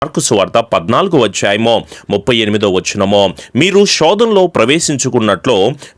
Mark సువార్త 14వ అధ్యాయము 38వ వచనము, మీరు శోధనలో ప్రవేశించుకున్నట్లు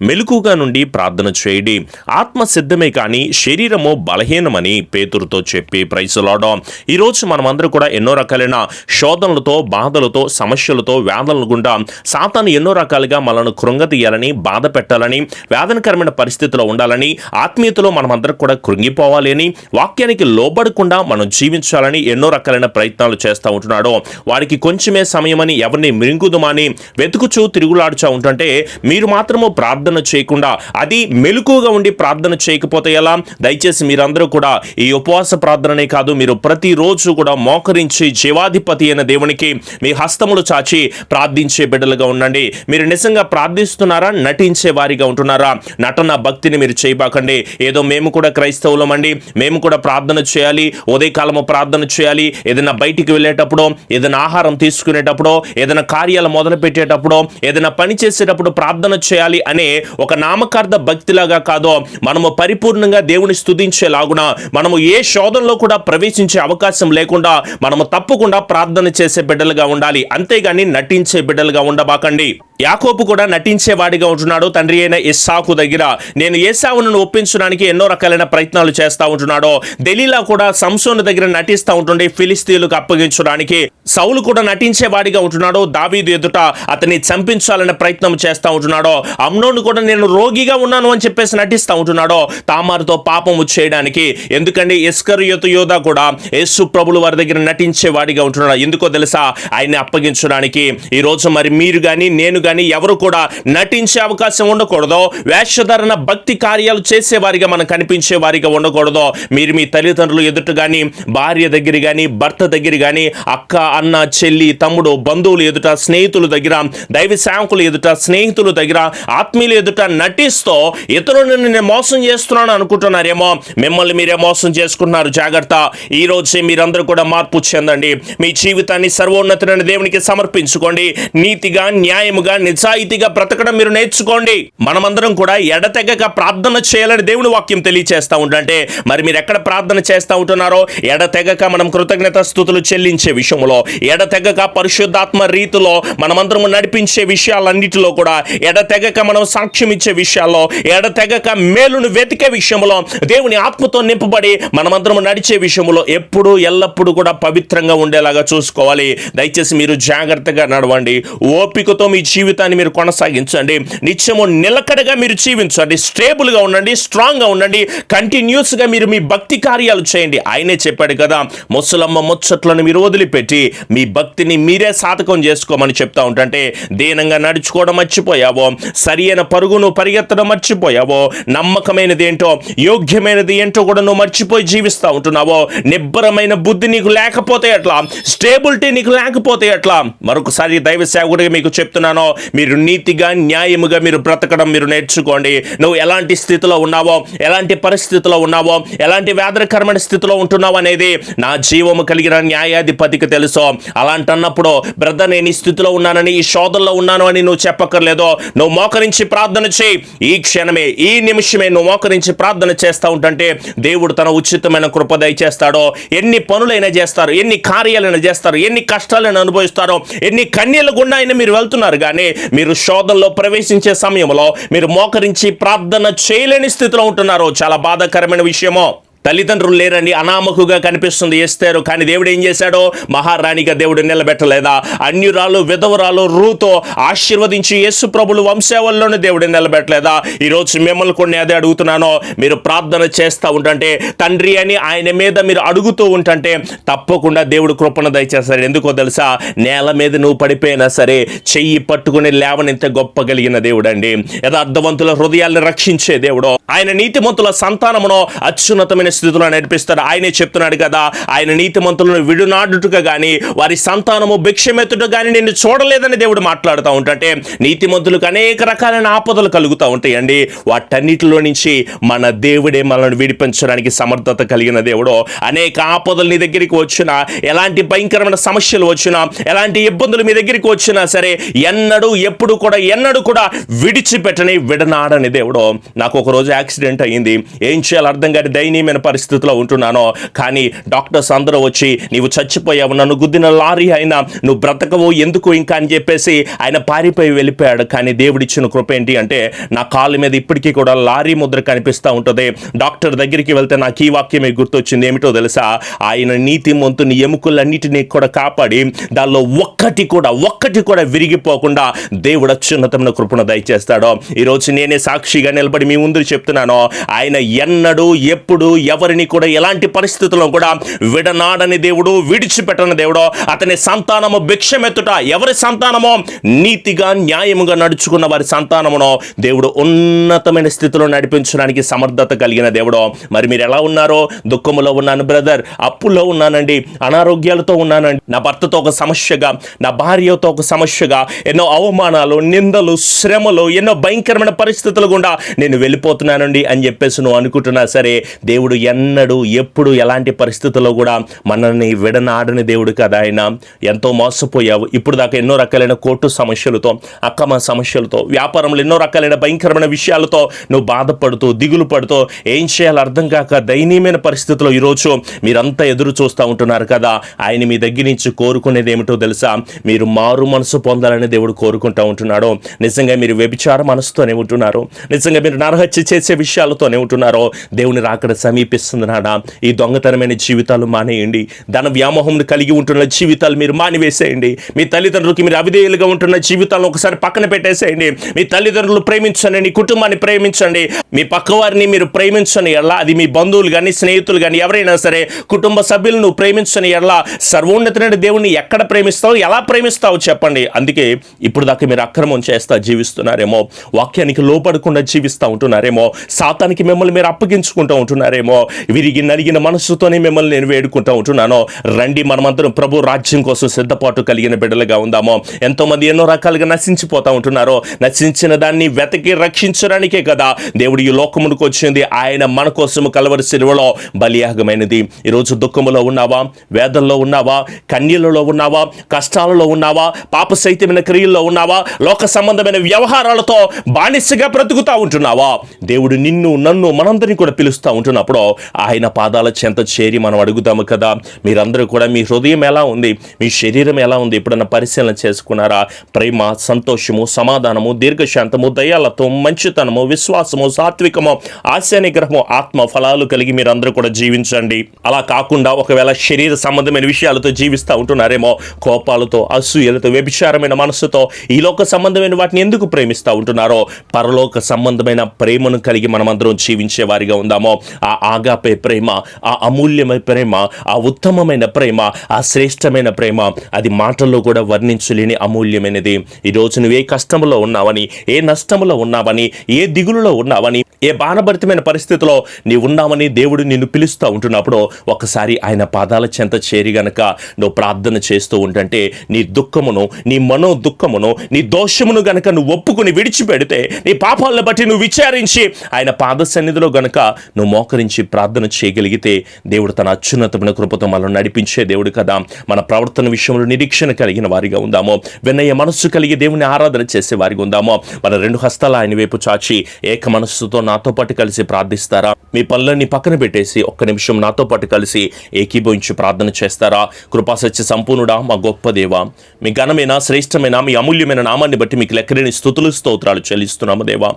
మెలకుగా నుండి ప్రార్థన చేయండి, ఆత్మ సిద్ధమే కానీ శరీరము బలహీనమని పేతురుతో చెప్పి. Praise lord. ఈరోజు మనమందరూ కూడా ఎన్నో రకాలైన శోధనలతో, బాధలతో, సమస్యలతో, వేదనల గుండా సాతాను ఎన్నో రకాలుగా మనల్ని కృంగతీయాలని, బాధ పెట్టాలని, వేదనకరమైన పరిస్థితిలో ఉండాలని, ఆత్మీయతలో మనమందరం కూడా కృంగిపోవాలి అని, వాక్యానికి లోబడకుండా మనం జీవించాలని ఎన్నో రకాలైన ప్రయత్నాలు చేస్తూ ఉంటున్నాడు. వారికి కొంచెమే సమయమని ఎవరిని మింగుదుమని వెతుకుచూ తిరుగులాడుచూ ఉంటుంటే మీరు మాత్రము ప్రార్థన చేయకుండా, అది మెలకుగా ఉండి ప్రార్థన చేయకపోతే ఎలా? దయచేసి మీరందరూ కూడా ఈ ఉపవాస ప్రార్థననే కాదు, మీరు ప్రతిరోజు కూడా మోకరించి జీవాధిపతి అయిన దేవునికి మీ హస్తములు చాచి ప్రార్థించే బిడ్డలుగా ఉండండి. మీరు నిజంగా ప్రార్థిస్తున్నారా? నటించే వారిగా ఉంటున్నారా? నటన భక్తిని మీరు చేయబాకండి. ఏదో మేము కూడా క్రైస్తవులమండి, మేము కూడా ప్రార్థన చేయాలి, ఉదయకాలము ప్రార్థన చేయాలి, ఏదైనా బయటికి వెళ్ళేటప్పుడు, ఏదైనా ఆహారం తీసుకునేటప్పుడు, ఏదైనా కార్యాలు మొదలు పెట్టేటప్పుడు, ఏదైనా పని చేసేటప్పుడు ప్రార్థన చేయాలి అనే ఒక నామకార్థ భక్తిలాగా కాదు, మనము పరిపూర్ణంగా దేవుని స్తుతించేలాగున, మనము ఏ శోధనలో కూడా ప్రవేశించే అవకాశం లేకుండా మనము తప్పకుండా ప్రార్థన చేసే బిడ్డలుగా ఉండాలి. అంతేగాని నటించే బిడ్డలుగా ఉండబాకండి. యాకోబు కూడా నటించేవాడిగా ఉంటున్నాడు. తండ్రి అయిన ఇస్సాకు దగ్గర నేను ఏశావును ఒప్పించడానికి ఎన్నో రకాలైన ప్రయత్నాలు చేస్తూ ఉంటున్నాడు. దెలీలా కూడా సంసోను దగ్గర నటిస్తూ ఉంటుండే ఫిలిస్తీన్లకు అప్పగించడానికి. సౌలు కూడా నటించేవాడిగా ఉంటున్నాడు. దావీదు ఎదుట అతన్ని చంపించాలనే ప్రయత్నం చేస్తూ ఉంటున్నాడు. అమ్నోను కూడా నేను రోగిగా ఉన్నాను అని చెప్పేసి నటిస్తూ ఉంటున్నాడు తామారుతో పాపము చేయడానికి. ఎందుకంటే ఇస్కరియోతు యోధా కూడా యేసు ప్రభులు వారి దగ్గర నటించేవాడిగా ఉంటున్నాడు. ఎందుకో తెలుసా? ఆయన్ని అప్పగించడానికి. ఈరోజు మరి మీరు కానీ, నేను కానీ ఎవరు కూడా నటించే అవకాశం ఉండకూడదు. వేషధారణ భక్తి కార్యాలు చేసేవారిగా మనం కనిపించే వారిగా ఉండకూడదు. మీరు మీ తల్లిదండ్రులు ఎదుట కానీ, భార్య దగ్గర కానీ, భర్త దగ్గర కానీ, అక్క, అన్న, చెల్లి, తమ్ముడు, బంధువులు ఎదుట, స్నేహితుల దగ్గర, దైవ సేవకులు ఎదుట, స్నేహితుల దగ్గర, ఆత్మీయుల ఎదుట నటిస్తూ ఇతరులను నేను మోసం చేస్తున్నాను అనుకుంటున్నారేమో. మిమ్మల్ని మీరే మోసం చేసుకుంటున్నారు. జాగ్రత్త. ఈ రోజే మీరందరూ కూడా మార్పు చెందండి. మీ జీవితాన్ని సర్వోన్నతమైన దేవునికి సమర్పించుకోండి. నీతిగా, న్యాయముగా, నిజాయితీగా బ్రతకడం మీరు నేర్చుకోండి. మనమందరం కూడా ఎడతెగక ప్రార్థన చేయాలని దేవుని వాక్యం తెలియచేస్తూ ఉంటుంటే మరి మీరు ఎక్కడ ప్రార్థన చేస్తూ ఉంటున్నారో, ఎడతెగక మనం కృతజ్ఞత స్తుతులు చెల్లించే విషయంలో, ఎడతెగక పరిశుద్ధాత్మ రీతిలో మనమందరం నడిపించే విషయాలన్నిటిలో కూడా, ఎడతెగక మనం సాక్ష్యం ఇచ్చే విషయాల్లో, ఎడతెగక మేలును వెతికే విషయంలో, దేవుని ఆత్మతో నింపబడి మనమందరం నడిచే విషయంలో ఎప్పుడు ఎల్లప్పుడూ కూడా పవిత్రంగా ఉండేలాగా చూసుకోవాలి. దయచేసి మీరు జాగ్రత్తగా నడవండి. ఓపికతో మీ జీవితాన్ని మీరు కొనసాగించండి. నిత్యము నిలకడగా మీరు జీవించండి. స్టేబుల్గా ఉండండి, స్ట్రాంగ్గా ఉండండి. కంటిన్యూస్గా మీరు మీ భక్తి కార్యాలు చేయండి. ఆయనే చెప్పాడు కదా, ముసలమ్మ ముచ్చట్లను మీరు వదిలిపెట్టి మీ భక్తిని మీరే సాధకం చేసుకోమని చెప్తా ఉంటుంటే దీనంగా నడుచుకోవడం మర్చిపోయావో, సరి అయిన పరుగును పరిగెత్తడం మర్చిపోయావో, నమ్మకమైనది ఏంటో, యోగ్యమైనది ఏంటో కూడా నువ్వు మర్చిపోయి జీవిస్తూ ఉంటున్నావో, నిబ్బరమైన బుద్ధి నీకు లేకపోతే ఎట్లా, స్టేబిలిటీ నీకు లేకపోతే ఎట్లా? మరొకసారి దైవ సేవకుడిగా మీకు చెప్తున్నాను, మీరు నీతిగా, న్యాయముగా మీరు బ్రతకడం మీరు నేర్చుకోండి. నువ్వు ఎలాంటి స్థితిలో ఉన్నావో, ఎలాంటి పరిస్థితిలో ఉన్నావో, ఎలాంటి వేదనకరమైన స్థితిలో ఉంటున్నావు అనేది నా జీవము కలిగిన న్యాయాధిపతికి తెలుసు. అలాంటన్నప్పుడు బ్రదర్ నేను ఈ స్థితిలో ఉన్నానని, ఈ శోధనలో ఉన్నాను అని నువ్వు చెప్పక్కర్లేదు. నువ్వు మోకరించి ప్రార్థన చేయి. ఈ క్షణమే, ఈ నిమిషమే నువ్వు మోకరించి ప్రార్థన చేస్తూ ఉంటుంటే దేవుడు తన ఉచితమైన కృప దయచేస్తాడో. ఎన్ని పనులైనా చేస్తారు, ఎన్ని కార్యాలైనా చేస్తారు, ఎన్ని కష్టాలను అనుభవిస్తారో, ఎన్ని కన్నీళ్ళ గుండా అయినా మీరు వెళ్తున్నారు. కానీ మీరు శోధనలో ప్రవేశించే సమయంలో మీరు మోకరించి ప్రార్థన చేయలేని స్థితిలో ఉంటున్నారు. చాలా బాధాకరమైన విషయమో. తల్లిదండ్రులు లేరండి, అనామకుగా కనిపిస్తుంది ఎస్తేరు. కానీ దేవుడు ఏం చేశాడో, మహారాణిగా దేవుడు నిలబెట్టలేదా? అన్యురాలు, విధవరాలు రూతో ఆశీర్వదించి యేసు ప్రభులు వంశావళిలోనే దేవుడు నిలబెట్టలేదా? ఈరోజు మిమ్మల్ని కొన్ని అదే అడుగుతున్నాను. మీరు ప్రార్థన చేస్తూ ఉంటుంటే, తండ్రి అని ఆయన మీద మీరు అడుగుతూ ఉంటుంటే తప్పకుండా దేవుడు కృపణ దయచేస్తాడు. ఎందుకో తెలుసా? నేల మీద నువ్వు పడిపోయినా సరే చెయ్యి పట్టుకుని లేవనెంత గొప్ప కలిగిన దేవుడు అండి. యథార్థవంతుల హృదయాలను రక్షించే దేవుడు. ఆయన నీతిమంతుల సంతానమును అత్యున్నతమైన స్థితిలో నడిపిస్తాడు. ఆయనే చెప్తున్నాడు కదా, ఆయన నీతిమంతులను విడునాడుటగా కానీ వారి సంతానము భిక్షమెత్తుట కానీ నేను చూడలేదని దేవుడు మాట్లాడుతూ ఉంటుంటే, నీతిమంతులకు అనేక రకాలైన ఆపదలు కలుగుతూ ఉంటాయండి. వాటన్నిటిలో నుంచి మన దేవుడే మనల్ని విడిపించడానికి సమర్థత కలిగిన దేవుడు. అనేక ఆపదలు నీ దగ్గరికి వచ్చినా, ఎలాంటి భయంకరమైన సమస్యలు వచ్చినా, ఎలాంటి ఇబ్బందులు మీ దగ్గరికి వచ్చినా సరే ఎన్నడూ ఎన్నడూ కూడా విడిచిపెట్టని విడనాడని దేవుడు. నాకు ఒక రోజు యాక్సిడెంట్ అయ్యింది. ఏం చేయాలో అర్థం కాని దయనీయమైన పరిస్థితిలో ఉంటున్నానో, కానీ డాక్టర్స్ అందరూ వచ్చి నీవు చచ్చిపోయావు, నన్ను గుద్దిన లారీ అయినా నువ్వు బ్రతకవు ఎందుకు ఇంకా అని చెప్పేసి ఆయన పారిపోయి వెళ్ళిపోయాడు. కానీ దేవుడిచ్చిన కృప ఏంటి అంటే నా కాళ్ళ మీద ఇప్పటికీ కూడా లారీ ముద్ర కనిపిస్తూ ఉంటుంది. డాక్టర్ దగ్గరికి వెళ్తే నాకు ఈ వాక్యమే గుర్తొచ్చింది. ఏమిటో తెలుసా? ఆయన నీతిమంతుని ఎముకలన్నిటినీ కూడా కాపాడి దానిలో ఒక్కటి కూడా విరిగిపోకుండా దేవుడు అత్యున్నతమైన కృపను దయచేస్తాడు. ఈరోజు నేనే సాక్షిగా నిలబడి మీ ముందు చెప్తున్నాను, ఆయన ఎన్నడూ ఎప్పుడు ఎవరిని కూడా ఎలాంటి పరిస్థితుల్లో కూడా విడనాడని దేవుడు, విడిచిపెట్టని దేవుడు. అతని సంతానము భిక్షమెత్తుట, ఎవరి సంతానమో నీతిగా న్యాయముగా నడుచుకున్న వారి సంతానమును దేవుడు ఉన్నతమైన స్థితిలో నడిపించడానికి సమర్థత కలిగిన దేవుడు. మరి మీరు ఎలా ఉన్నారో? దుఃఖములో ఉన్నాను బ్రదర్, అప్పుల్లో ఉన్నానండి, అనారోగ్యాలతో ఉన్నానండి, నా భర్తతో ఒక సమస్యగా, నా భార్యతో ఒక సమస్యగా, ఎన్నో అవమానాలు, నిందలు, శ్రమలు, ఎన్నో భయంకరమైన పరిస్థితులు గుండా నేను వెళ్ళిపోతున్నానండి అని చెప్పేసి నువ్వు అనుకుంటున్నా సరే, దేవుడు ఎన్నడూ ఎప్పుడు ఎలాంటి పరిస్థితుల్లో కూడా మనల్ని విడనాడని దేవుడు కదా. ఆయన ఎంతో మోసపోయావు, ఇప్పుడు దాకా ఎన్నో రకాలైన కోర్టు సమస్యలతో, అక్రమ సమస్యలతో, వ్యాపారంలో ఎన్నో రకాలైన భయంకరమైన విషయాలతో నువ్వు బాధపడుతూ దిగులు పడుతూ ఏం చేయాలో అర్థం కాక దయనీయమైన పరిస్థితుల్లో ఈరోజు మీరంతా ఎదురు చూస్తూ ఉంటున్నారు కదా. ఆయన మీ దగ్గర నుంచి కోరుకునేది ఏమిటో తెలుసా? మీరు మారు మనసు పొందాలని దేవుడు కోరుకుంటూ ఉంటున్నాడు. నిజంగా మీరు వ్యభిచార మనసుతోనే ఉంటున్నారు, నిజంగా మీరు నరహత్య చేసే విషయాలతోనే ఉంటున్నారో, దేవుని రాకడ సమీపిస్తుంది నాడా. ఈ దొంగతనమైన జీవితాలు మానేయండి, ధన వ్యామోహం కలిగి ఉంటున్న జీవితాలు మీరు మానివేసేయండి. మీ తల్లిదండ్రులకి మీరు అవిధేయులుగా ఉంటున్న జీవితాలను ఒకసారి పక్కన పెట్టేసేయండి. మీ తల్లిదండ్రులు ప్రేమించండి, నీ కుటుంబాన్ని ప్రేమించండి, మీ పక్కవారిని మీరు ప్రేమించని ఎలా, అది మీ బంధువులు కానీ స్నేహితులు కానీ ఎవరైనా సరే, కుటుంబ సభ్యులను ప్రేమించని ఎలా, సర్వోన్నతమైన దేవుణ్ణి ఎక్కడ ప్రేమిస్తావు, ఎలా ప్రేమిస్తావు చెప్పండి. అందుకే ఇప్పుడు దాకా మీరు అక్రమం చేస్తా జీవిస్తున్నారేమో, వాక్యానికి లోపడకుండా జీవిస్తూ ఉంటున్నారేమో, సాతానికి మిమ్మల్ని మీరు అప్పగించుకుంటూ ఉంటున్నారేమో, విరిగి నలిగిన మనస్సుతోనే మిమ్మల్ని నేను వేడుకుంటూ ఉంటున్నాను. రండి, మనమందరం ప్రభు రాజ్యం కోసం సిద్ధపాటు కలిగిన బిడ్డలుగా ఉందామో. ఎంతో మంది ఎన్నో రకాలుగా నశించిపోతూ ఉంటున్నారో, నశించిన దాన్ని వెతకి రక్షించడానికే కదా దేవుడు ఈ లోకమునికి వచ్చింది. ఆయన మన కోసము కలవరి శిలువలో బలియాగమైనది. ఈరోజు దుఃఖములో ఉన్నావా, వేదనలో ఉన్నావా, కన్నీళ్లలో ఉన్నావా, కష్టాలలో ఉన్నావా, పాప సైతమైన క్రియల్లో ఉన్నావా, లోక సంబంధమైన వ్యవహారాలతో బానిసగా బ్రతుకుతా ఉంటున్నావా? దేవుడు నిన్ను, నన్ను, మనందరినీ కూడా పిలుస్తూ ఉంటున్నప్పుడు ఆయన పాదాల చెంత చేరి మనం అడుగుదాము కదా, మీరందరూ కూడా మీ హృదయం ఎలా ఉంది, మీ శరీరం ఎలా ఉంది, ఎప్పుడన్నా పరిశీలన చేసుకున్నారా? ప్రేమ, సంతోషము, సమాధానము, దీర్ఘశాంతము, దయాలతో, మంచితనము, విశ్వాసము, సాత్వికము, ఆశా నిగ్రహము, ఆత్మ ఫలాలు కలిగి మీరందరూ కూడా జీవించండి. అలా కాకుండా ఒకవేళ శరీర సంబంధమైన విషయాలతో జీవిస్తూ ఉంటున్నారేమో, కోపాలతో, అసూయలతో, వ్యభిచారమైన మనస్సుతో, ఈ లోక సంబంధమైన వాటిని ఎందుకు ప్రేమిస్తూ ఉంటున్నారో, పరలోక సంబంధమైన ప్రేమను కలిగి మనమందరం జీవించే వారిగా ఉందామో. ఆ ఆగాపే ప్రేమ, ఆ అమూల్యమైన ప్రేమ, ఆ ఉత్తమమైన ప్రేమ, ఆ శ్రేష్టమైన ప్రేమ, అది మాటల్లో కూడా వర్ణించలేని అమూల్యమైనది. ఈరోజు నువ్వు ఏ కష్టంలో ఉన్నావని, ఏ నష్టంలో ఉన్నావని, ఏ దిగులులో ఉన్నావని, ఏ బాణభరితమైన పరిస్థితిలో నీవు ఉన్నావని దేవుడు నిన్ను పిలుస్తూ ఉంటున్నప్పుడు ఒకసారి ఆయన పాదాల చెంత చేరి గనక నువ్వు ప్రార్థన చేస్తూ ఉంటుంటే, నీ దుఃఖమును, నీ మనో దుఃఖమును, నీ దోషమును గనక నువ్వు ఒప్పుకుని విడిచిపెడితే, నీ పాపాలను బట్టి నువ్వు విచారించి ఆయన పాద సన్నిధిలో గనక నువ్వు మోకరించి ప్రార్థన చేయగలిగితే, దేవుడు తన అత్యున్నతమైన కృపతో మనం నడిపించే దేవుడు కదా. మన ప్రవర్తన విషయంలో నిరీక్షణ కలిగిన వారిగా ఉందామో, వినయ మనస్సు కలిగి దేవుని ఆరాధన చేసే వారిగా ఉందామో. మన రెండు హస్తాలు ఆయన వైపు చాచి ఏక మనస్సుతో నాతో పాటు కలిసి ప్రార్థిస్తారా? మీ పనులన్నీ పక్కన పెట్టేసి ఒక్క నిమిషం నాతో పాటు కలిసి ఏకీభవించి ప్రార్థన చేస్తారా? కృపాసత్య సంపూర్ణుడా, మా గొప్ప దేవ, మీ ఘనమైన, శ్రేష్టమైన, మీ అమూల్యమైన నామాన్ని బట్టి మీకు లెక్కలేని స్తుతులు, స్తోత్రాలు చెల్లిస్తున్నాము దేవా.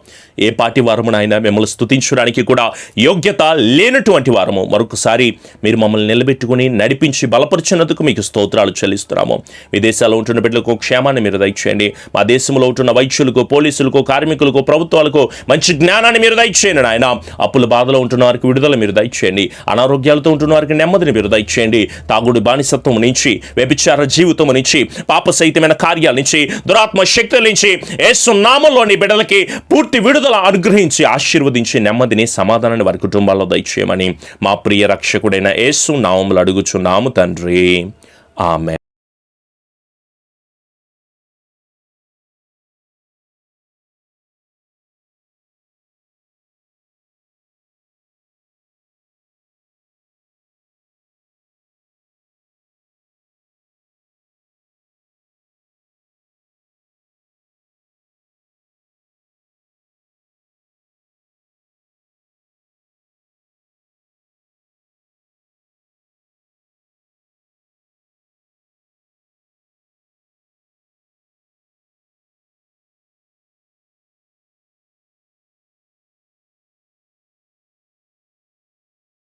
ఏ పాటి వారమునైనా మిమ్మల్ని స్తుతించడానికి కూడా యోగ్యత లేనటువంటి వారము, మరొకసారి మీరు మమ్మల్ని నిలబెట్టుకుని నడిపించి బలపరిచినందుకు మీకు స్తోత్రాలు చెల్లిస్తున్నాము. విదేశాల్లో ఉంటున్న బిడ్డలకు క్షేమాన్ని మీరు దయచేయండి. మా దేశంలో ఉంటున్న వైద్యులకు, పోలీసులకు, కార్మికులకు, ప్రభుత్వాలకు మంచి జ్ఞానాన్ని మీరు దయచేయండి నాయన. అప్పుల బాధలో ఉంటున్న వారికి విడుదల మీరు దయచేయండి. అనారోగ్యాలతో ఉంటున్న వారికి నెమ్మదిని మీరు దయచేయండి. తాగుడు బానిసత్వం నుంచి, వ్యభిచార జీవితం నుంచి, పాప సహితమైన కార్యాల నుంచి, దురాత్మ శక్తుల నుంచి యేసు నామములోని బిడ్డలకి పూర్తి విడుదల అనుగ్రహించి ఆశీర్వదించి నెమ్మదిని, సమాధానాన్ని వారి కుటుంబాల్లో దయచేయమని మా ప్రియ రక్షకుడైన యేసు నామములో అడుగుచున్నాము తండ్రి. ఆమేన్.